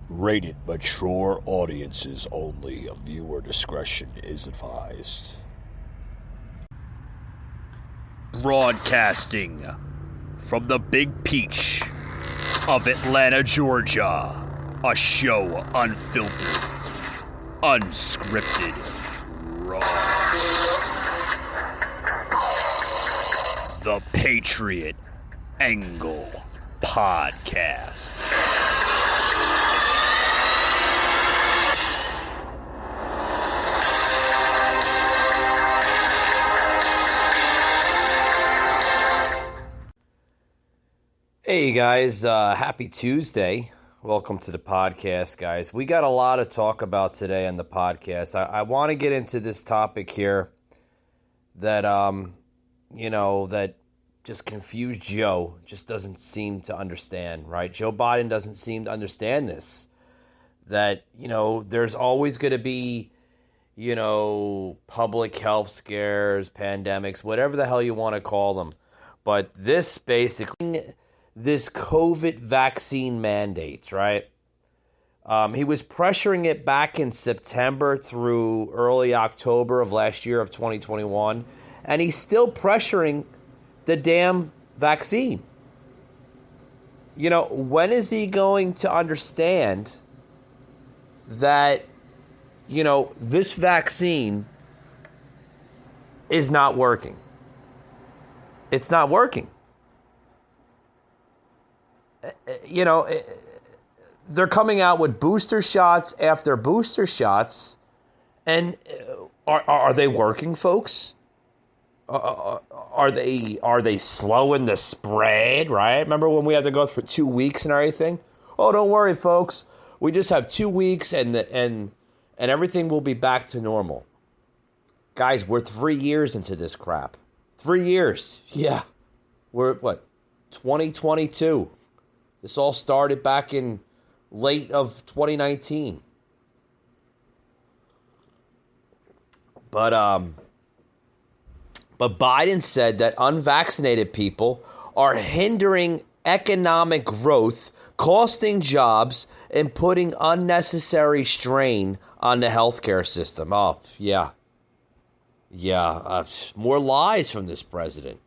Rated mature audiences only. Viewer discretion is advised. Broadcasting from the Big Peach of Atlanta, Georgia. A show unfiltered, unscripted, raw. The Patriot Angle Podcast. Hey guys, happy Tuesday. Welcome to the podcast, guys. We got a lot to talk about today on the podcast. I want to get into this topic here that, that just confused Joe, just doesn't seem to understand, right? Joe Biden doesn't seem to understand this, that, there's always going to be, public health scares, pandemics, whatever the hell you want to call them. But this COVID vaccine mandates, right? He was pressuring it back in September through early October of last year of 2021, and he's still pressuring the damn vaccine. When is he going to understand that, this vaccine is not working? It's not working. They're coming out with booster shots after booster shots, and are they working, folks? Are they slowing the spread? Right? Remember when we had to go for 2 weeks and everything? Oh, don't worry, folks. We just have 2 weeks, and everything will be back to normal. Guys, we're 3 years into this crap. 3 years, yeah. We're at 2022. This all started back in late of 2019. But Biden said that unvaccinated people are hindering economic growth, costing jobs, and putting unnecessary strain on the healthcare system. Oh, yeah. Yeah, more lies from this president.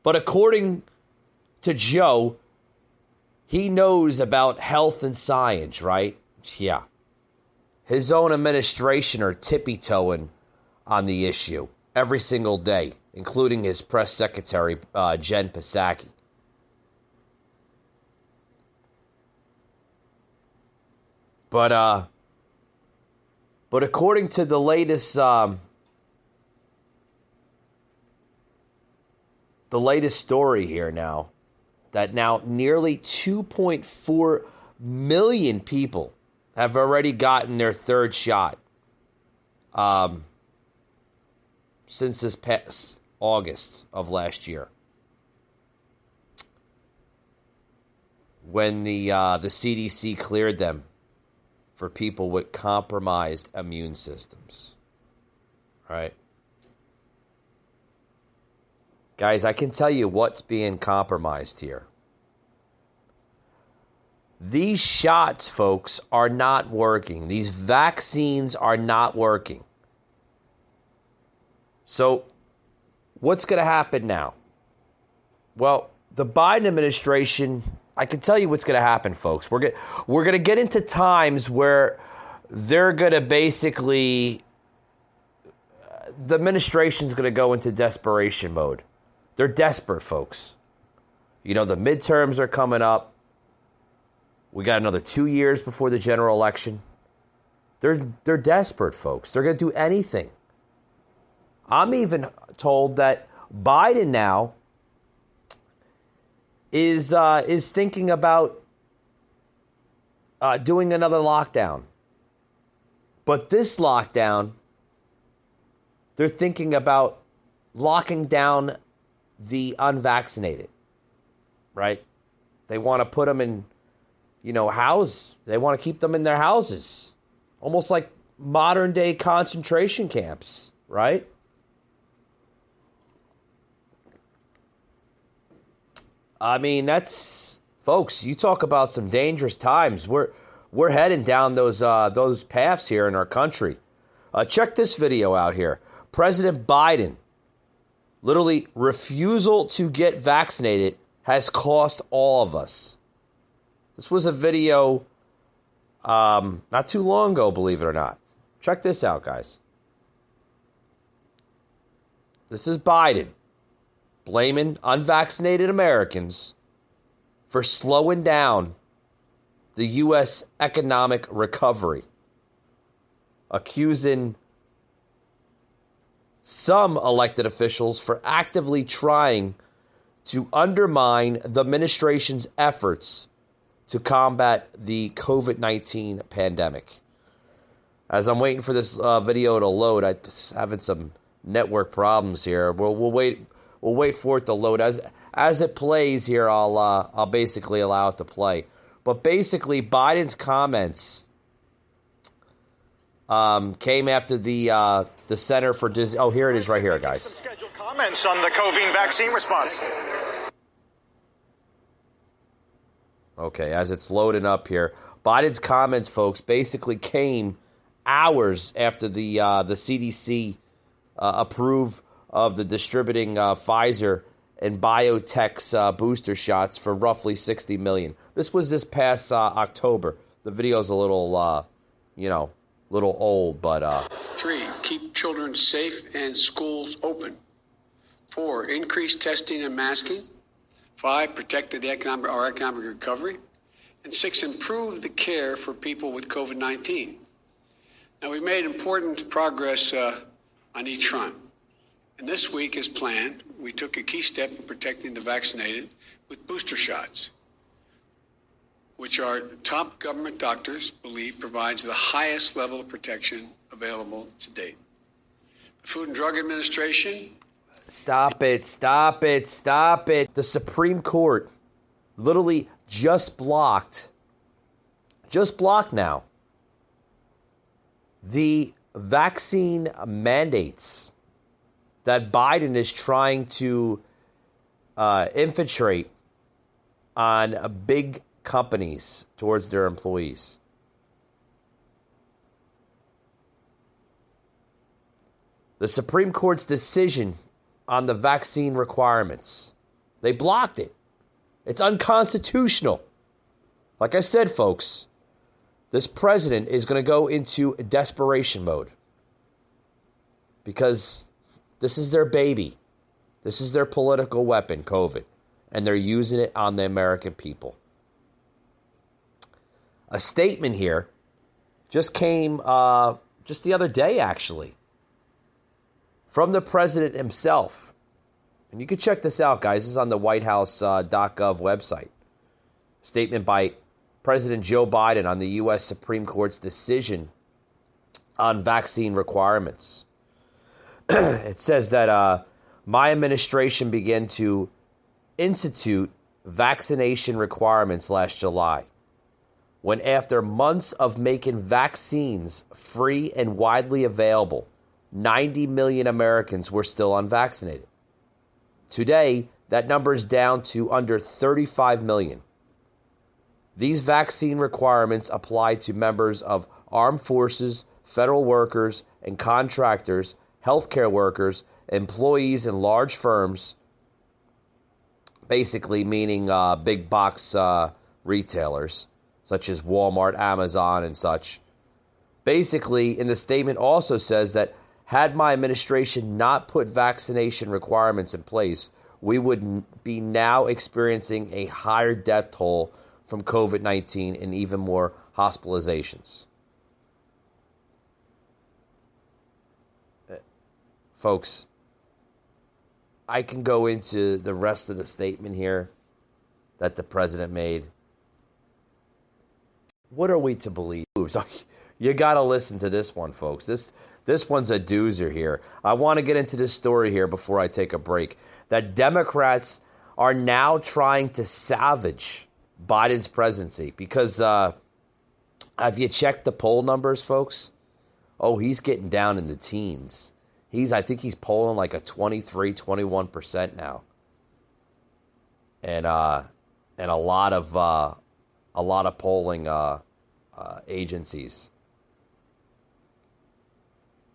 But according to Joe, he knows about health and science, right? Yeah. His own administration are tippy-toeing on the issue every single day, including his press secretary, Jen Psaki. But according to the latest story here now, that now nearly 2.4 million people have already gotten their third shot since this past August of last year, when the CDC cleared them for people with compromised immune systems, right? Guys, I can tell you what's being compromised here. These shots, folks, are not working. These vaccines are not working. So, what's going to happen now? Well, the Biden administration, I can tell you what's going to happen, folks. We're going to get into times where they're going to basically, the administration's going to go into desperation mode. They're desperate, folks. The midterms are coming up. We got another 2 years before the general election. They're desperate, folks. They're going to do anything. I'm even told that Biden now is thinking about doing another lockdown. But this lockdown, they're thinking about locking down the unvaccinated, right? They want to put them in, they want to keep them in their houses, almost like modern day concentration camps, right? I mean, that's Folks, you talk about some dangerous times. We're heading down those paths here in our country. Check this video out here. President Biden, literally refusal to get vaccinated has cost all of us. This was a video not too long ago, believe it or not. Check this out, guys. This is Biden blaming unvaccinated Americans for slowing down the U.S. economic recovery, accusing some elected officials for actively trying to undermine the administration's efforts to combat the COVID-19 pandemic. As I'm waiting for this video to load, I'm having some network problems here. We'll wait for it to load. As it plays here, I'll basically allow it to play. But basically, Biden's comments came after the Center for Disease. Oh, here it is, right here, guys. Some scheduled comments on the COVID vaccine response. Okay, as it's loading up here, Biden's comments, folks, basically came hours after the CDC approved of the distributing Pfizer and BioNTech's booster shots for roughly 60 million. This was this past October. The video's a little, little old, but 3, keep children safe and schools open. 4, increase testing and masking. 5, protect our economic recovery. And 6, improve the care for people with COVID-19. Now, we've made important progress on each front. And this week, as planned, we took a key step in protecting the vaccinated with booster shots, which our top government doctors believe provides the highest level of protection available to date. The Food and Drug Administration. Stop it. The Supreme Court literally just blocked now the vaccine mandates that Biden is trying to infiltrate on big companies towards their employees. The Supreme Court's decision on the vaccine requirements, they blocked it. It's unconstitutional. Like I said, folks, this president is going to go into desperation mode because this is their baby. This is their political weapon, COVID, and they're using it on the American people. A statement here just came just the other day, actually, from the president himself. And you can check this out, guys. This is on the whitehouse.gov website. Statement by President Joe Biden on the U.S. Supreme Court's decision on vaccine requirements. It says that my administration began to institute vaccination requirements last July, when after months of making vaccines free and widely available, 90 million Americans were still unvaccinated. Today, that number is down to under 35 million. These vaccine requirements apply to members of armed forces, federal workers, and contractors, healthcare workers, employees in large firms, basically meaning big box retailers, such as Walmart, Amazon, and such. Basically, in the statement also says that had my administration not put vaccination requirements in place, we would be now experiencing a higher death toll from COVID-19 and even more hospitalizations. Folks, I can go into the rest of the statement here that the president made. What are we to believe? You got to listen to this one, folks. This one's a doozer here. I want to get into this story here before I take a break. That Democrats are now trying to salvage Biden's presidency because have you checked the poll numbers, folks? Oh, he's getting down in the teens. I think he's polling like a 23, 21% now. And and a lot of polling agencies.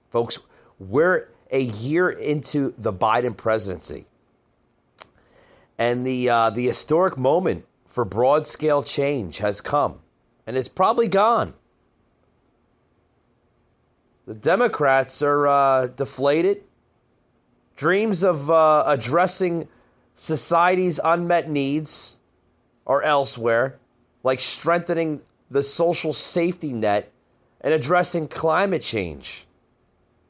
Folks, we're a year into the Biden presidency, and the historic moment for broad-scale change has come, and it's probably gone. The Democrats are deflated. Dreams of addressing society's unmet needs are elsewhere, like strengthening the social safety net and addressing climate change,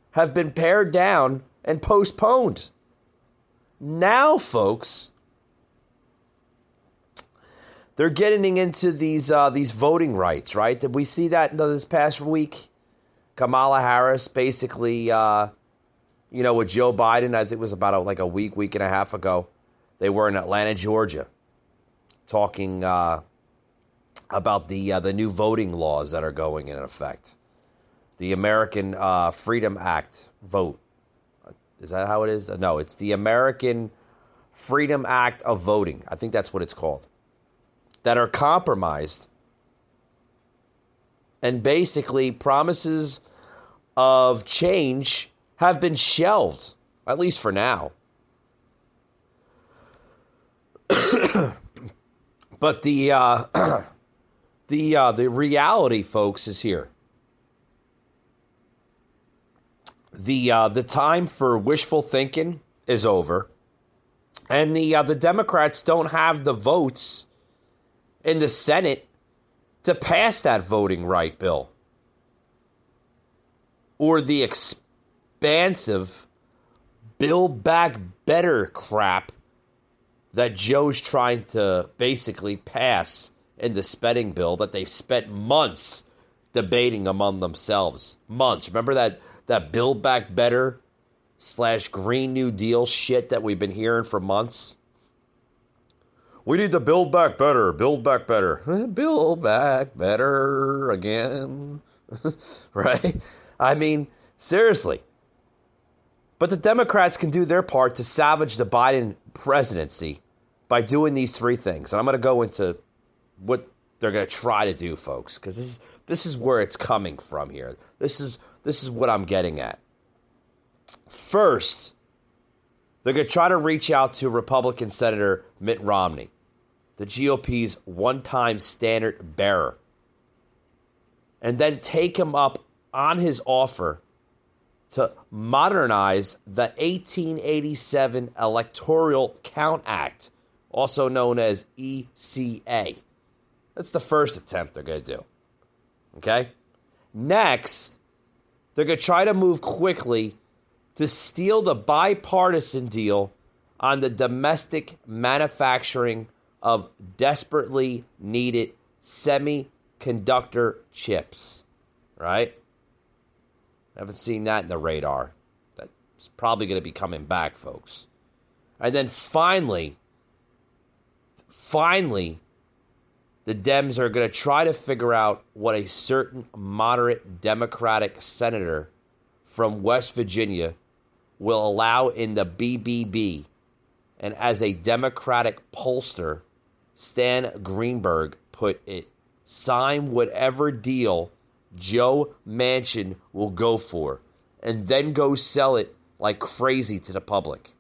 have been pared down and postponed. Now, folks, they're getting into these voting rights, right? Did we see that this past week? Kamala Harris basically, with Joe Biden, I think it was about a week and a half ago, they were in Atlanta, Georgia, talking about the new voting laws that are going in effect. The American Freedom Act vote. Is that how it is? No, it's the American Freedom Act of Voting. I think that's what it's called. That are compromised. And basically promises of change have been shelved, at least for now. But the reality, folks, is here. The time for wishful thinking is over, and the Democrats don't have the votes in the Senate to pass that voting right bill, or the expansive Build Back Better crap that Joe's trying to basically pass in the spending bill that they've spent months debating among themselves. Months. Remember that Build Back Better / Green New Deal shit that we've been hearing for months? We need to build back better, build back better. Build back better again. Right? I mean, seriously. But the Democrats can do their part to salvage the Biden presidency by doing these three things. And I'm going to go into what they're going to try to do, folks, because this is where it's coming from here. This is what I'm getting at. First, they're going to try to reach out to Republican Senator Mitt Romney, the GOP's one-time standard bearer, and then take him up on his offer to modernize the 1887 Electoral Count Act, also known as ECA. That's the first attempt they're going to do. Okay? Next, they're going to try to move quickly to steal the bipartisan deal on the domestic manufacturing of desperately needed semiconductor chips. Right? I haven't seen that in the radar. That's probably going to be coming back, folks. And then finally, the Dems are going to try to figure out what a certain moderate Democratic senator from West Virginia will allow in the BBB. And as a Democratic pollster, Stan Greenberg put it, sign whatever deal Joe Manchin will go for, and then go sell it like crazy to the public.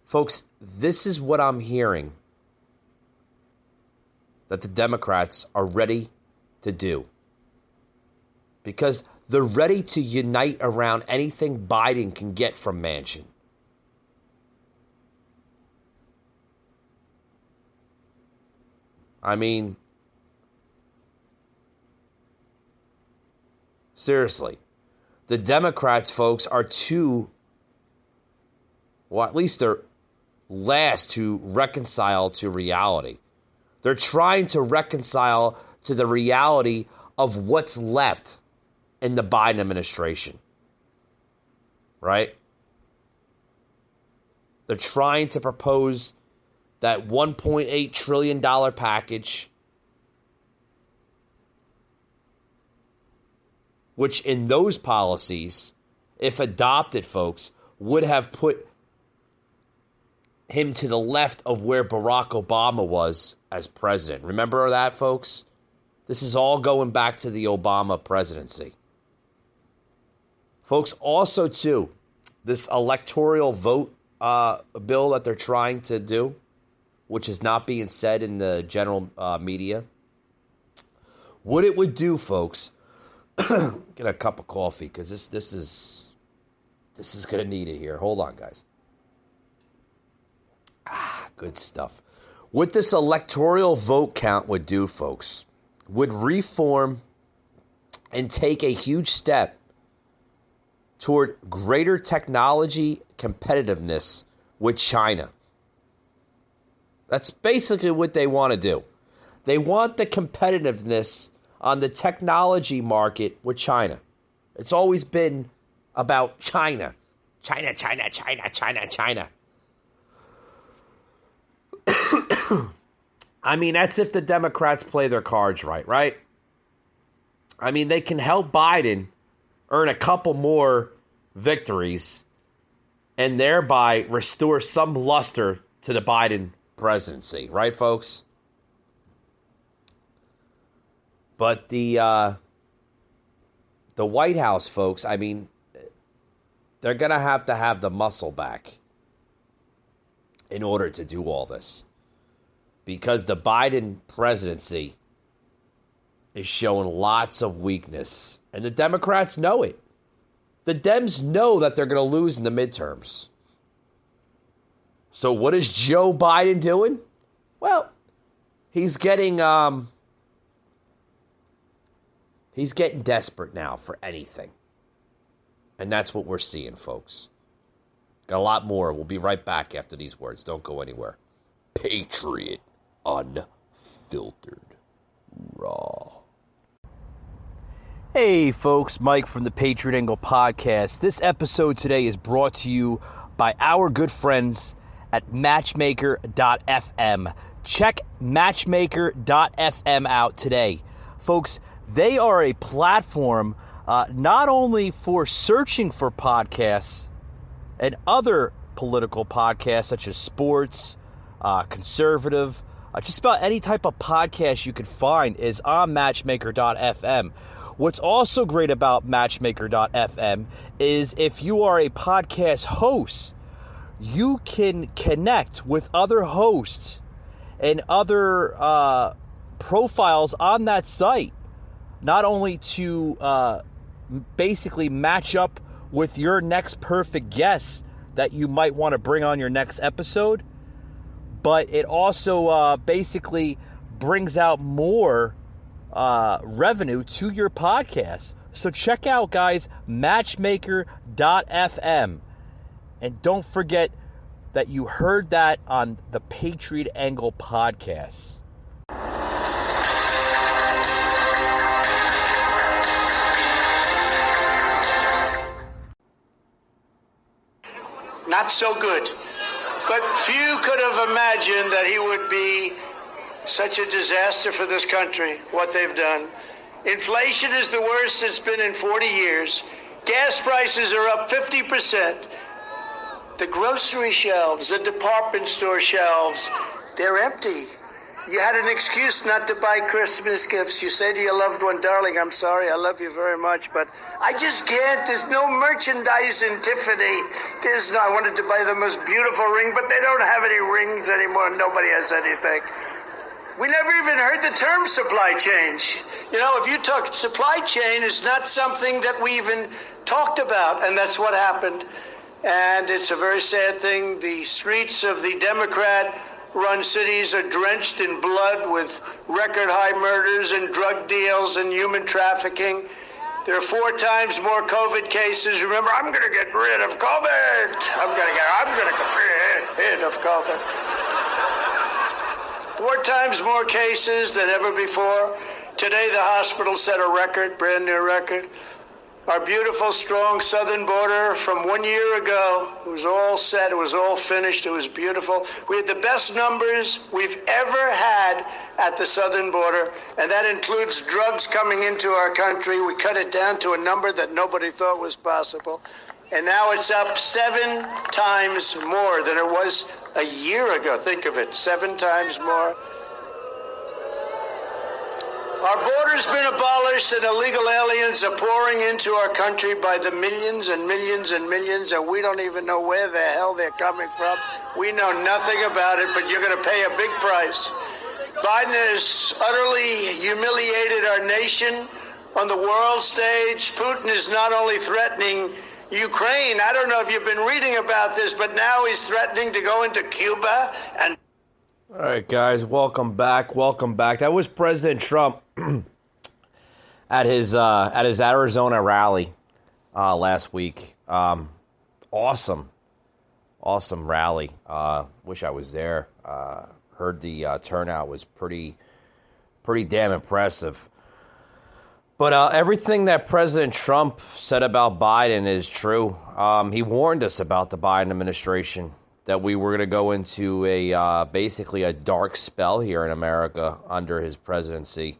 Folks, this is what I'm hearing that the Democrats are ready to do. Because they're ready to unite around anything Biden can get from Manchin. I mean, seriously, the Democrats, folks, are at least they're last to reconcile to reality. They're trying to reconcile to the reality of what's left in the Biden administration. Right? They're trying to propose that $1.8 trillion package, which in those policies, if adopted, folks, would have put him to the left of where Barack Obama was as president. Remember that, folks? This is all going back to the Obama presidency. Folks, also, too, this electoral vote bill that they're trying to do, which is not being said in the general media, what it would do, folks, get a cup of coffee, because this is going to need it here. Hold on, guys. Good stuff. What this electoral vote count would do, folks, would reform and take a huge step toward greater technology competitiveness with China. That's basically what they want to do. They want the competitiveness on the technology market with China. It's always been about China. China, China, China, China, China. I mean, that's if the Democrats play their cards right? I mean, they can help Biden earn a couple more victories and thereby restore some luster to the Biden presidency, right, folks? But the White House, folks, I mean, they're going to have the muscle back in order to do all this. Because the Biden presidency is showing lots of weakness. And the Democrats know it. The Dems know that they're going to lose in the midterms. So what is Joe Biden doing? Well, he's getting desperate now for anything. And that's what we're seeing, folks. Got a lot more. We'll be right back after these words. Don't go anywhere. Patriot Unfiltered Raw. Hey folks, Mike from the Patriot Angle Podcast. This episode today is brought to you by our good friends at Matchmaker.fm. Check Matchmaker.fm out today. Folks, they are a platform not only for searching for podcasts and other political podcasts such as sports, conservative, just about any type of podcast you could find is on Matchmaker.fm. What's also great about Matchmaker.fm is if you are a podcast host, you can connect with other hosts and other profiles on that site, not only to basically match up with your next perfect guest that you might want to bring on your next episode, but it also basically brings out more revenue to your podcast. So check out, guys, Matchmaker.fm. And don't forget that you heard that on the Patriot Angle Podcast. Not so good. But few could have imagined that he would be such a disaster for this country, what they've done. Inflation is the worst it's been in 40 years. Gas prices are up 50%. The grocery shelves, the department store shelves, they're empty. You had an excuse not to buy Christmas gifts. You say to your loved one, darling, I'm sorry, I love you very much, but I just can't. There's no merchandise in Tiffany. I wanted to buy the most beautiful ring, but they don't have any rings anymore. Nobody has anything. We never even heard the term supply chain. You know, if you talk supply chain, is not something that we even talked about, and that's what happened. And it's a very sad thing. The streets of the Democrat-run cities are drenched in blood with record-high murders and drug deals and human trafficking. There are 4 times more COVID cases. Remember, I'm going to get rid of COVID. I'm going to get rid of COVID. 4 times more cases than ever before. Today, the hospital set a record, brand new record. Our beautiful, strong southern border from 1 year ago, it was all set, it was all finished, it was beautiful. We had the best numbers we've ever had at the southern border, and that includes drugs coming into our country. We cut it down to a number that nobody thought was possible. And now it's up 7 times more than it was a year ago. Think of it, 7 times more. Our border's been abolished and illegal aliens are pouring into our country by the millions and millions and millions, and we don't even know where the hell they're coming from. We know nothing about it, but you're going to pay a big price. Biden has utterly humiliated our nation on the world stage. Putin is not only threatening Ukraine, I don't know if you've been reading about this, but now he's threatening to go into Cuba and... All right, guys, welcome back. Welcome back. That was President Trump at his Arizona rally last week. Awesome rally. Wish I was there. Heard the turnout was pretty damn impressive. But everything that President Trump said about Biden is true. He warned us about the Biden administration, that we were going to go into basically a dark spell here in America under his presidency.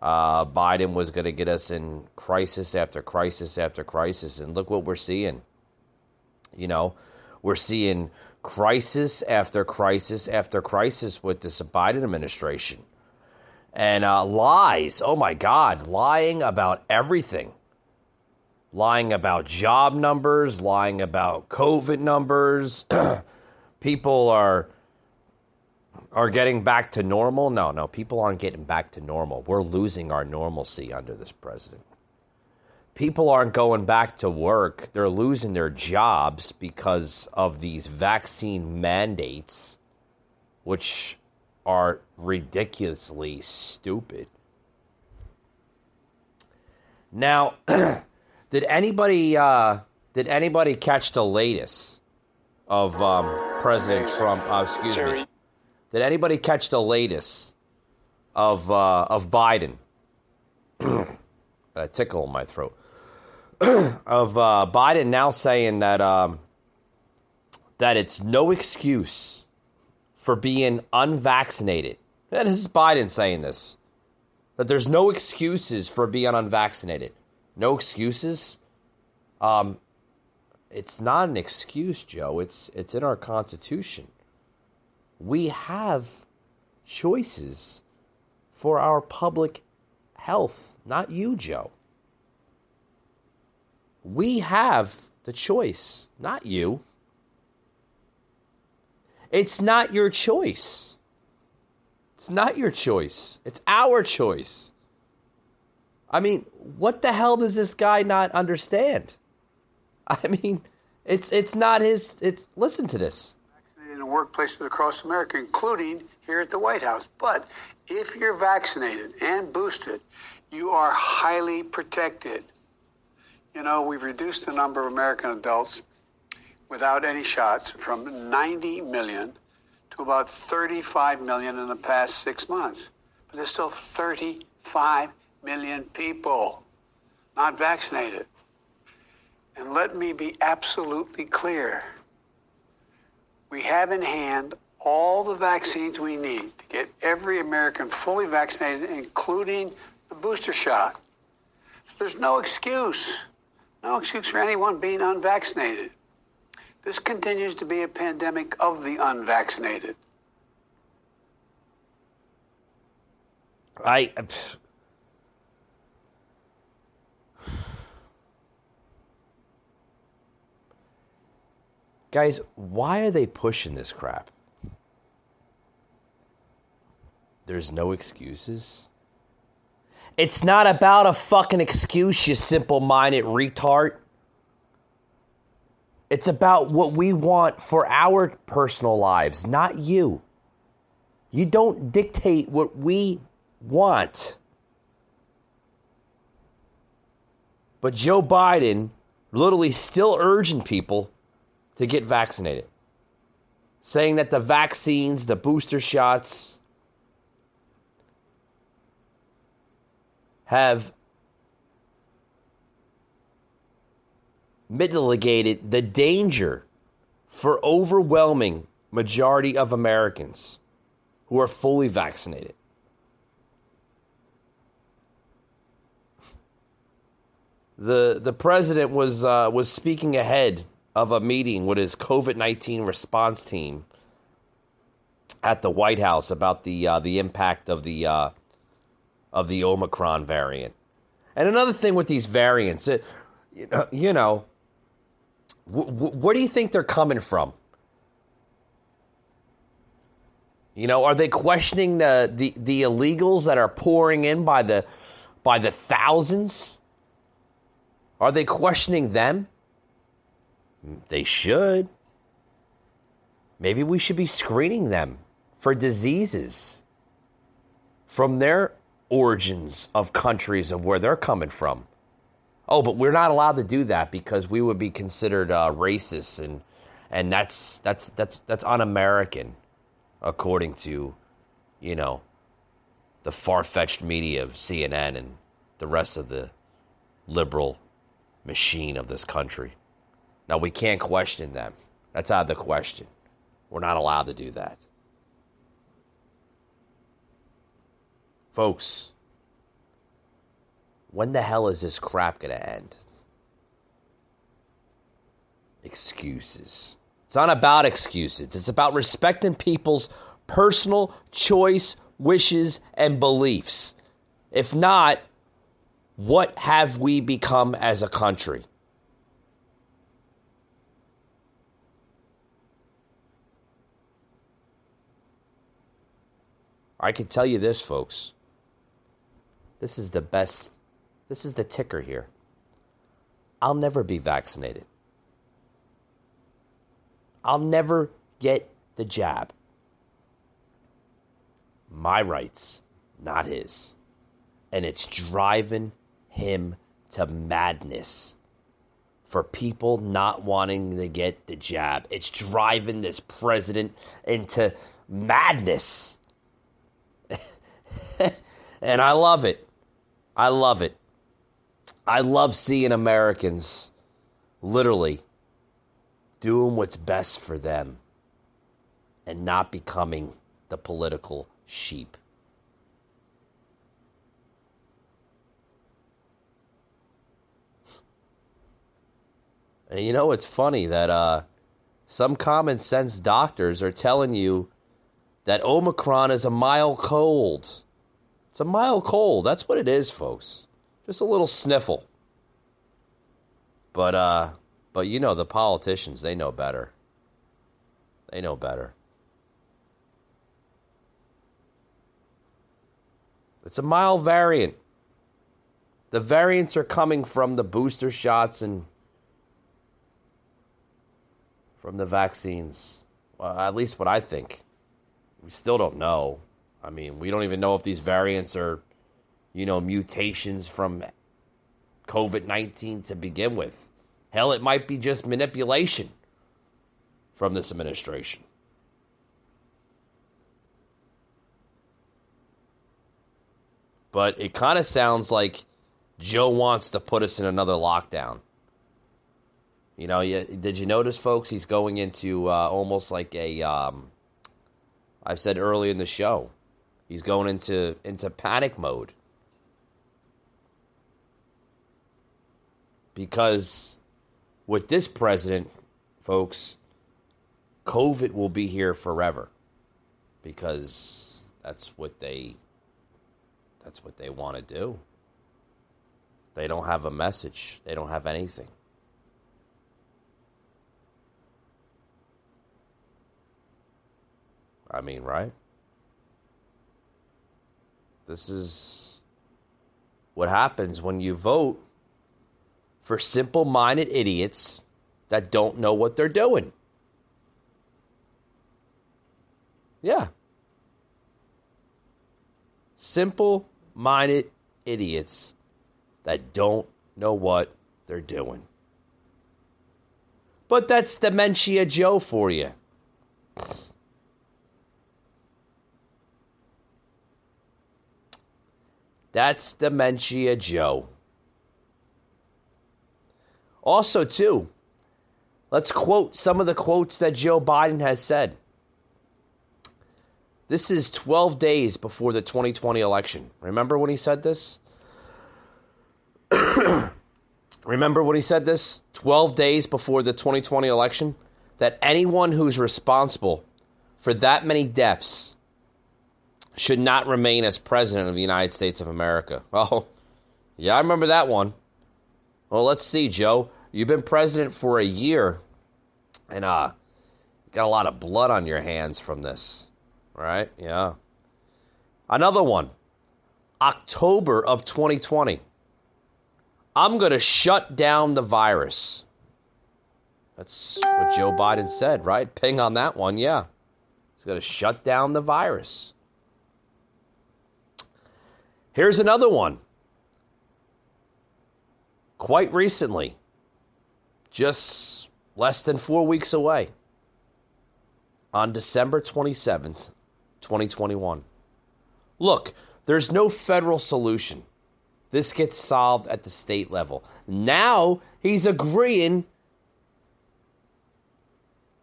Biden was going to get us in crisis after crisis after crisis, and look what we're seeing. You know, we're seeing crisis after crisis after crisis with this Biden administration. And lies, oh my God, lying about everything. Lying about job numbers, lying about COVID numbers. People are getting back to normal. No, people aren't getting back to normal. We're losing our normalcy under this president. People aren't going back to work. They're losing their jobs because of these vaccine mandates, which are ridiculously stupid. Now, Did anybody catch the latest of President Trump? Excuse me. Did anybody catch the latest of Biden? A tickle in my throat. Of Biden now saying that it's no excuse for being unvaccinated. And this is Biden saying this. That there's no excuses for being unvaccinated. No excuses? It's not an excuse, Joe. It's in our Constitution. We have choices for our public health. Not you, Joe. We have the choice, not you. It's not your choice. It's not your choice. It's our choice. I mean, what the hell does this guy not understand? I mean, it's not his. Listen to this. Vaccinated in workplaces across America, including here at the White House. But if you're vaccinated and boosted, you are highly protected. You know, we've reduced the number of American adults without any shots from 90 million to about 35 million in the past 6 months. But there's still 35 million people not vaccinated. And let me be absolutely clear. We have in hand all the vaccines we need to get every American fully vaccinated, including the booster shot. So there's no excuse for anyone being unvaccinated. This continues to be a pandemic of the unvaccinated. Guys, why are they pushing this crap? There's no excuses. It's not about a fucking excuse, you simple-minded retard. It's about what we want for our personal lives, not you. You don't dictate what we want. But Joe Biden literally still urging people to get vaccinated. Saying that the vaccines, the booster shots, have mitigated the danger for overwhelming majority of Americans who are fully vaccinated. The president was speaking ahead of a meeting with his COVID-19 response team at the White House about the impact of the Omicron variant. And another thing with these variants, where do you think they're coming from? Are they questioning the illegals that are pouring in by the thousands? Are they questioning them? They should. Maybe we should be screening them for diseases from their origins of countries of where they're coming from. Oh, but we're not allowed to do that because we would be considered racist, and that's un-American, according to, the far-fetched media of CNN and the rest of the liberal machine of this country. Now, we can't question them. That's out of the question. We're not allowed to do that. Folks, when the hell is this crap going to end? Excuses. It's not about excuses. It's about respecting people's personal choice, wishes, and beliefs. If not, what have we become as a country? I can tell you this, folks. This is the best. This is the ticker here. I'll never be vaccinated. I'll never get the jab. My rights, not his. And it's driving him to madness for people not wanting to get the jab. It's driving this president into madness. And I love it. I love it. I love seeing Americans literally doing what's best for them and not becoming the political sheep. And it's funny that some common sense doctors are telling you that Omicron is a mild cold. It's a mild cold. That's what it is, folks. Just a little sniffle. But the politicians, they know better. They know better. It's a mild variant. The variants are coming from the booster shots and from the vaccines. Well, at least what I think. We still don't know. I mean, we don't even know if these variants are, mutations from COVID-19 to begin with. Hell, it might be just manipulation from this administration. But it kind of sounds like Joe wants to put us in another lockdown. Did you notice, folks, he's going into almost like a, I've said earlier in the show, he's going into panic mode. Because with this president, folks, COVID will be here forever. Because that's what they want to do. They don't have a message. They don't have anything. I mean, right? This is what happens when you vote for simple-minded idiots that don't know what they're doing. Yeah. Simple-minded idiots that don't know what they're doing. But that's Dementia Joe for you. That's Dementia Joe. Also, too, let's quote some of the quotes that Joe Biden has said. This is 12 days before the 2020 election. Remember when he said this? Remember when he said this? 12 days before the 2020 election? That anyone who's responsible for that many deaths should not remain as president of the United States of America. Oh, yeah, I remember that one. Well, let's see, Joe. You've been president for a year, and got a lot of blood on your hands from this, right? Yeah. Another one, October of 2020. I'm going to shut down the virus. That's what Joe Biden said, right? Ping on that one, yeah. He's going to shut down the virus. Here's another one. Quite recently, just less than 4 weeks away, on December 27th, 2021. Look, there's no federal solution. This gets solved at the state level. Now he's agreeing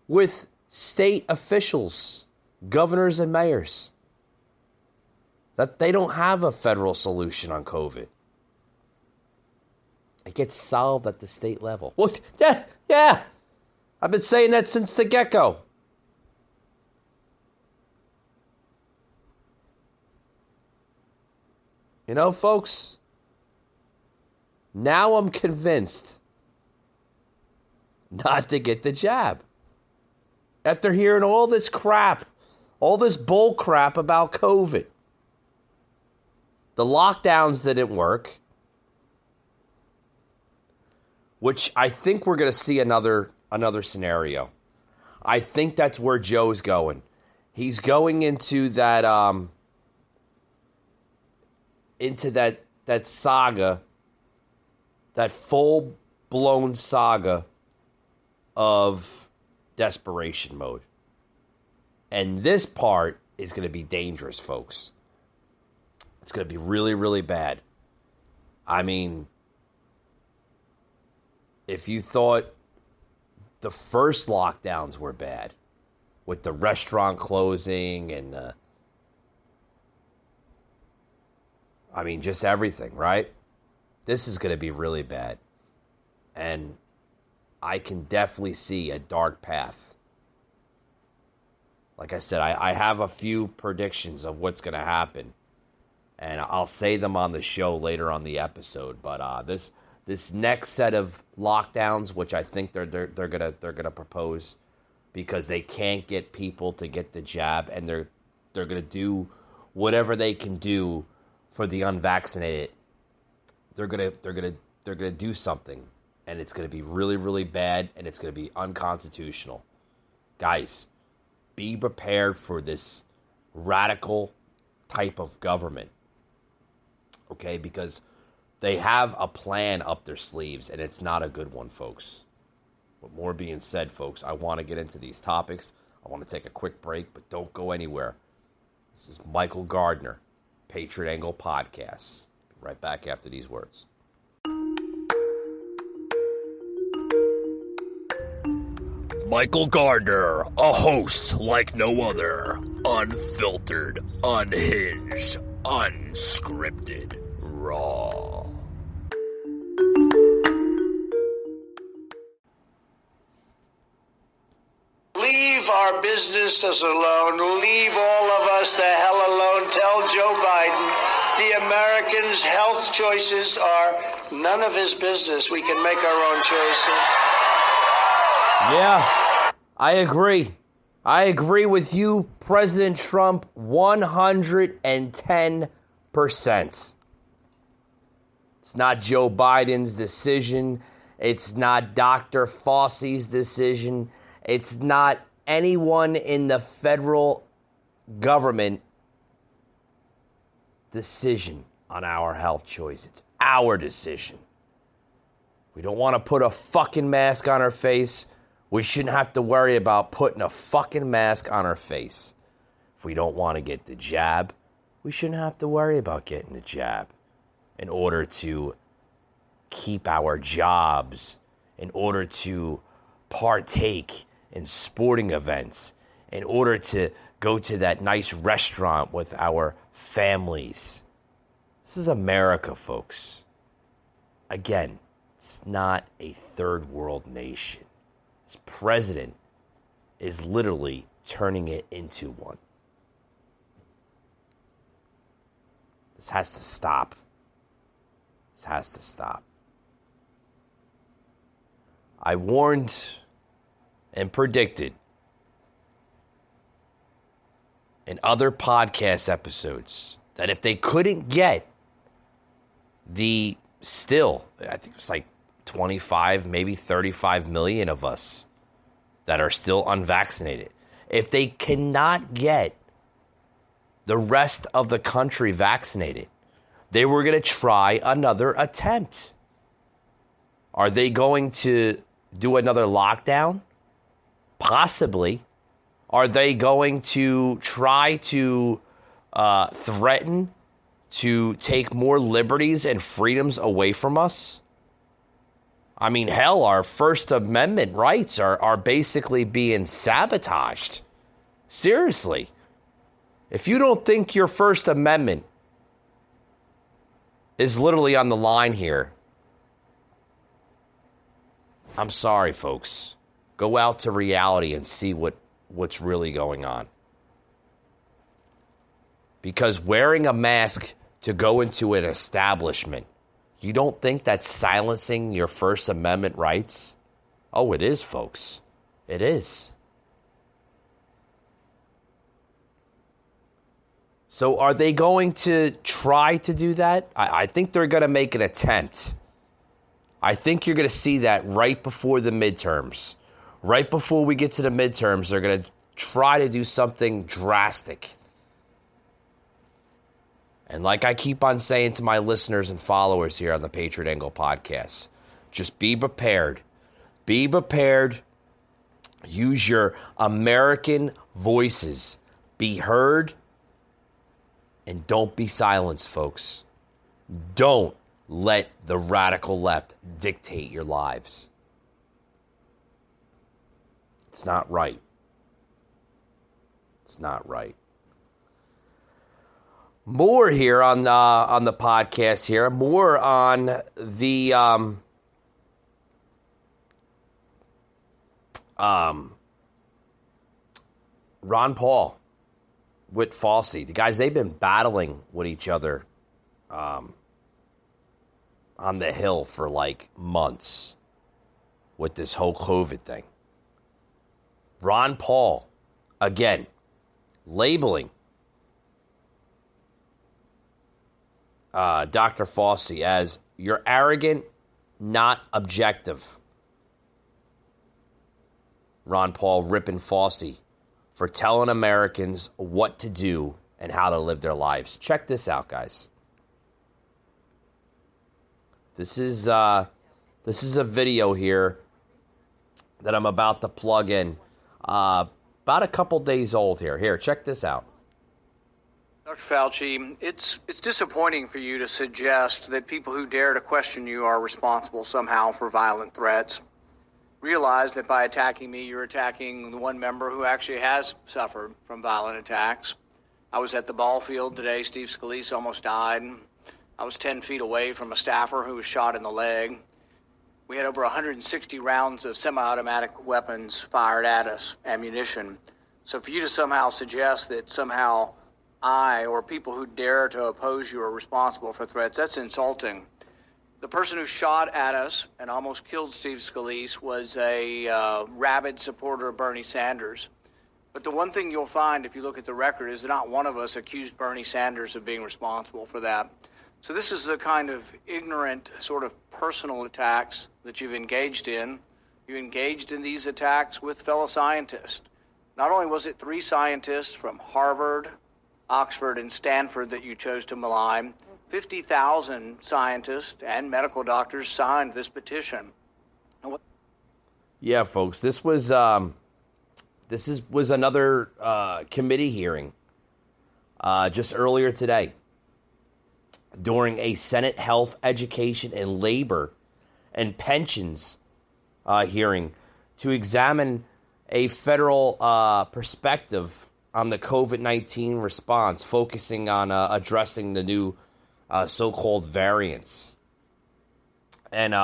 with state officials, governors and mayors, that they don't have a federal solution on COVID. It gets solved at the state level. What? Yeah. I've been saying that since the get-go. You know, folks, now I'm convinced not to get the jab. After hearing all this crap, all this bull crap about COVID. The lockdowns didn't work, which I think we're going to see another scenario. I think that's where Joe's going. He's going into that saga, that full-blown saga of desperation mode. And this part is going to be dangerous, folks. It's going to be really, really bad. I mean, if you thought the first lockdowns were bad, with the restaurant closing and just everything, right? This is going to be really bad. And I can definitely see a dark path. Like I said, I have a few predictions of what's going to happen. And I'll say them on the show later on the episode. But this next set of lockdowns, which I think they're gonna propose, because they can't get people to get the jab, and they're gonna do whatever they can do for the unvaccinated. They're gonna do something, and it's gonna be really, really bad, and it's gonna be unconstitutional. Guys, be prepared for this radical type of government. Okay, because they have a plan up their sleeves, and it's not a good one, folks. With more being said, folks, I want to get into these topics. I want to take a quick break, but don't go anywhere. This is Michael Gardner, Patriot Angle Podcast. Be right back after these words. Michael Gardner, a host like no other. Unfiltered, unhinged, unscripted, raw. Leave our businesses alone. Leave all of us the hell alone. Tell Joe Biden the Americans' health choices are none of his business. We can make our own choices. Yeah, I agree. I agree with you, President Trump, 110%. It's not Joe Biden's decision. It's not Dr. Fauci's decision. It's not anyone in the federal government decision on our health choice. It's our decision. We don't want to put a fucking mask on our face. We shouldn't have to worry about putting a fucking mask on our face. If we don't want to get the jab, we shouldn't have to worry about getting the jab in order to keep our jobs, in order to partake in sporting events, in order to go to that nice restaurant with our families. This is America, folks. Again, it's not a third world nation. This president is literally turning it into one. This has to stop. This has to stop. I warned and predicted in other podcast episodes that if they couldn't get the still, I think it's like 25, maybe 35 million of us that are still unvaccinated, if they cannot get the rest of the country vaccinated, they were going to try another attempt. Are they going to do another lockdown? Possibly. Are they going to try to threaten to take more liberties and freedoms away from us? I mean, hell, our First Amendment rights are basically being sabotaged. Seriously. If you don't think your First Amendment is literally on the line here, I'm sorry, folks. Go out to reality and see what's really going on. Because wearing a mask to go into an establishment, you don't think that's silencing your First Amendment rights? Oh, it is, folks. It is. So are they going to try to do that? I think they're going to make an attempt. I think you're going to see that right before the midterms. Right before we get to the midterms, they're going to try to do something drastic. And like I keep on saying to my listeners and followers here on the Patriot Angle podcast, just be prepared. Be prepared. Use your American voices. Be heard. And don't be silenced, folks. Don't let the radical left dictate your lives. It's not right. It's not right. More here on the podcast here. More on the Ron Paul with Fauci. The guys, they've been battling with each other on the Hill for like months with this whole COVID thing. Ron Paul, again, labeling Dr. Fauci as you're arrogant, not objective. Ron Paul ripping Fauci for telling Americans what to do and how to live their lives. Check this out, guys. This is a video here that I'm about to plug in. About a couple days old here. Here, check this out. Dr. Fauci, it's disappointing for you to suggest that people who dare to question you are responsible somehow for violent threats. Realize that by attacking me, you're attacking the one member who actually has suffered from violent attacks. I was at the ball field today. Steve Scalise almost died. I was 10 feet away from a staffer who was shot in the leg. We had over 160 rounds of semi-automatic weapons fired at us, ammunition. So for you to somehow suggest that somehow I or people who dare to oppose you are responsible for threats, that's insulting. The person who shot at us and almost killed Steve Scalise was a rabid supporter of Bernie Sanders. But the one thing you'll find if you look at the record is that not one of us accused Bernie Sanders of being responsible for that. So this is the kind of ignorant sort of personal attacks that you've engaged in. You engaged in these attacks with fellow scientists. Not only was it 3 scientists from Harvard, Oxford, and Stanford that you chose to malign, 50,000 scientists and medical doctors signed this petition. Yeah, folks, this was another committee hearing just earlier today during a Senate Health, Education, and Labor and Pensions hearing to examine a federal perspective on the COVID-19 response, focusing on addressing the new so-called variants. And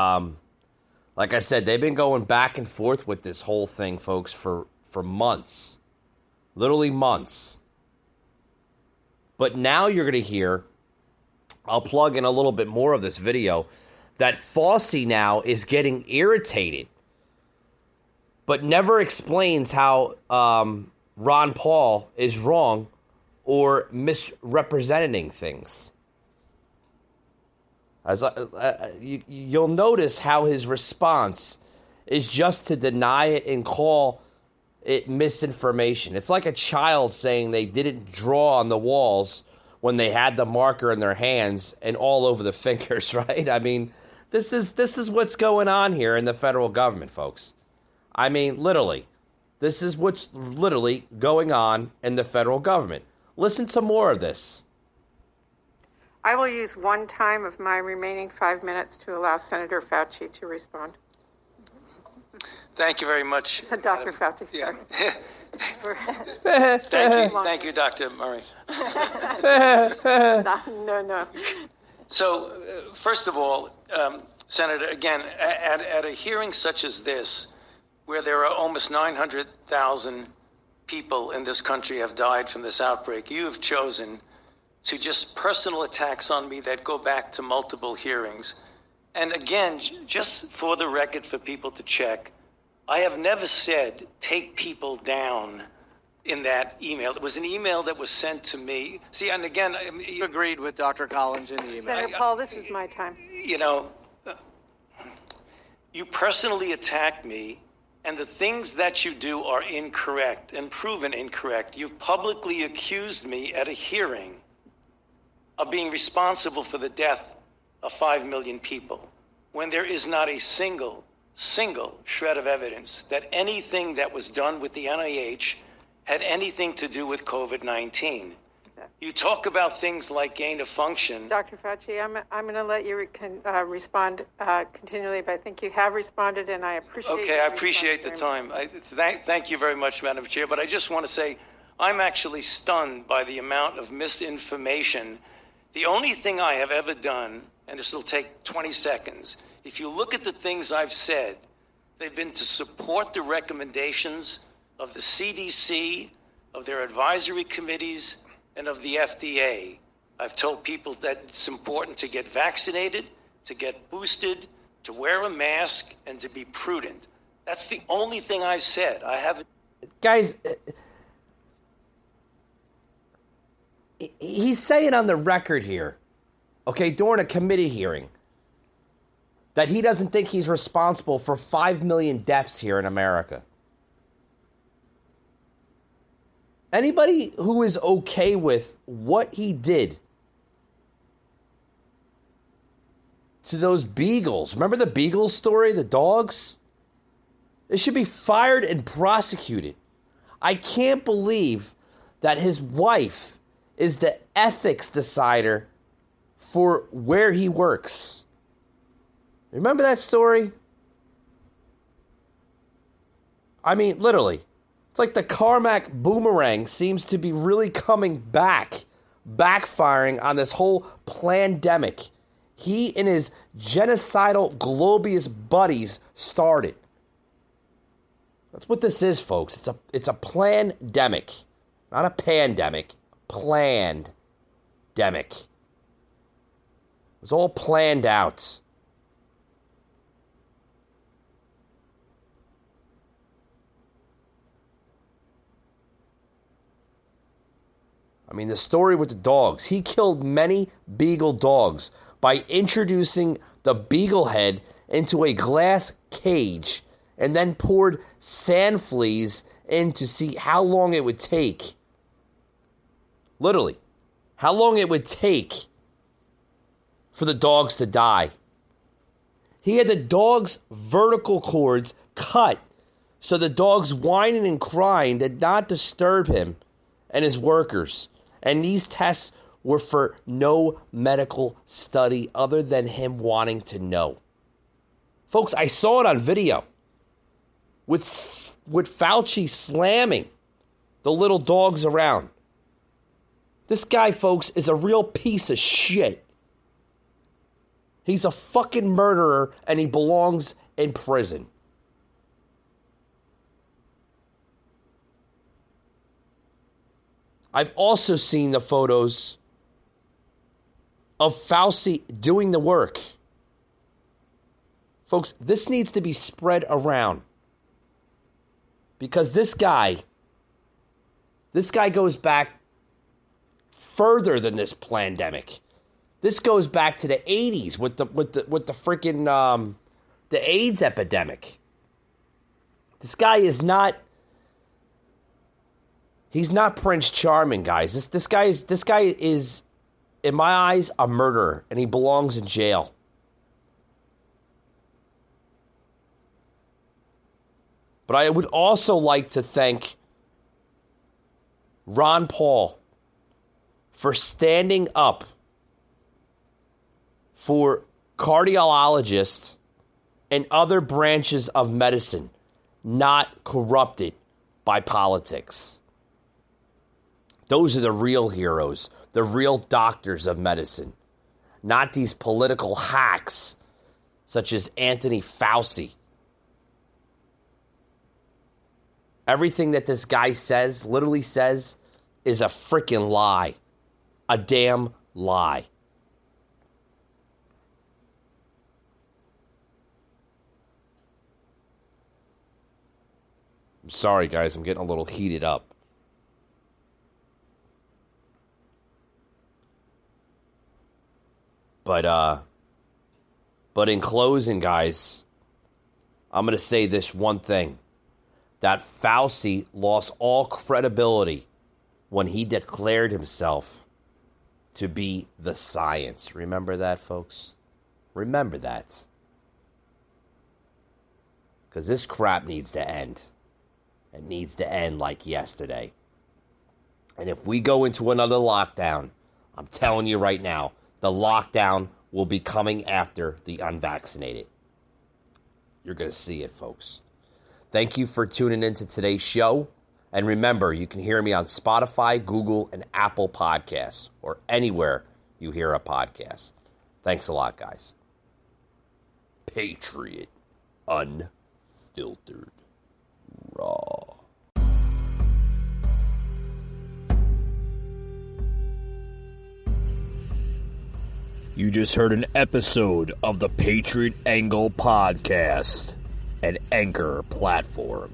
like I said, they've been going back and forth with this whole thing, folks, for months. Literally months. But now you're going to hear, I'll plug in a little bit more of this video, that Fauci now is getting irritated, but never explains how Ron Paul is wrong or misrepresenting things. As you'll notice how his response is just to deny it and call it misinformation. It's like a child saying they didn't draw on the walls when they had the marker in their hands and all over the fingers, right? I mean, this is what's going on here in the federal government, folks. I mean, literally. This is what's literally going on in the federal government. Listen to more of this. I will use one time of my remaining 5 minutes to allow Senator Fauci to respond. Thank you very much. Dr. Fauci, yeah. Thank you, Dr. Murray. No. So, first of all, Senator, again, at a hearing such as this, where there are almost 900,000 people in this country have died from this outbreak, you have chosen to just personal attacks on me that go back to multiple hearings. And again, just for the record for people to check, I have never said take people down in that email. It was an email that was sent to me. See, and again, You agreed with Dr. Collins in the email. Senator Paul, this is my time. You know, you personally attacked me, and the things that you do are incorrect and proven incorrect. You've publicly accused me at a hearing of being responsible for the death of 5 million people, when there is not a single shred of evidence that anything that was done with the NIH had anything to do with COVID-19. You talk about things like gain of function. Dr. Fauci, I'm going to let you respond continually, but I think you have responded, and I appreciate. Okay, I appreciate the time. Thank you very much, Madam Chair. But I just want to say, I'm actually stunned by the amount of misinformation. The only thing I have ever done, and this will take 20 seconds, if you look at the things I've said, they've been to support the recommendations of the CDC, of their advisory committees, and of the FDA. I've told people that it's important to get vaccinated, to get boosted, to wear a mask, and to be prudent. That's the only thing I've said. I haven't. Guys, he's saying on the record here, okay, during a committee hearing, that he doesn't think he's responsible for 5 million deaths here in America. Anybody who is okay with what he did to those beagles, remember the beagle story, the dogs? They should be fired and prosecuted. I can't believe that his wife is the ethics decider for where he works. Remember that story? I mean, literally. It's like the Carmack boomerang seems to be really coming back, backfiring on this whole pandemic. He and his genocidal globious buddies started. That's what this is, folks. It's a plandemic. Not a pandemic. Planned demic. It was all planned out. I mean, the story with the dogs. He killed many beagle dogs by introducing the beagle head into a glass cage and then poured sand fleas in to see how long it would take. Literally, how long it would take for the dogs to die. He had the dogs' vertical cords cut so the dogs whining and crying did not disturb him and his workers. And these tests were for no medical study other than him wanting to know. Folks, I saw it on video with Fauci slamming the little dogs around. This guy, folks, is a real piece of shit. He's a fucking murderer and he belongs in prison. I've also seen the photos of Fauci doing the work. Folks, this needs to be spread around. Because this guy goes back further than this pandemic. This goes back to the 80s with the freaking the AIDS epidemic. This guy is not, he's not Prince Charming, guys. This guy is in my eyes a murderer, and he belongs in jail. But I would also like to thank Ron Paul for standing up for cardiologists and other branches of medicine not corrupted by politics. Those are the real heroes, the real doctors of medicine, not these political hacks such as Anthony Fauci. Everything that this guy says, literally says, is a freaking lie. A damn lie. I'm sorry, guys. I'm getting a little heated up. But in closing, guys, I'm going to say this one thing. That Fauci lost all credibility when he declared himself to be the science. Remember that, folks? Remember that. Because this crap needs to end. It needs to end like yesterday. And if we go into another lockdown, I'm telling you right now, the lockdown will be coming after the unvaccinated. You're going to see it, folks. Thank you for tuning into today's show. And remember, you can hear me on Spotify, Google, and Apple Podcasts, or anywhere you hear a podcast. Thanks a lot, guys. Patriot Unfiltered Raw. You just heard an episode of the Patriot Angle Podcast, an Anchor platform.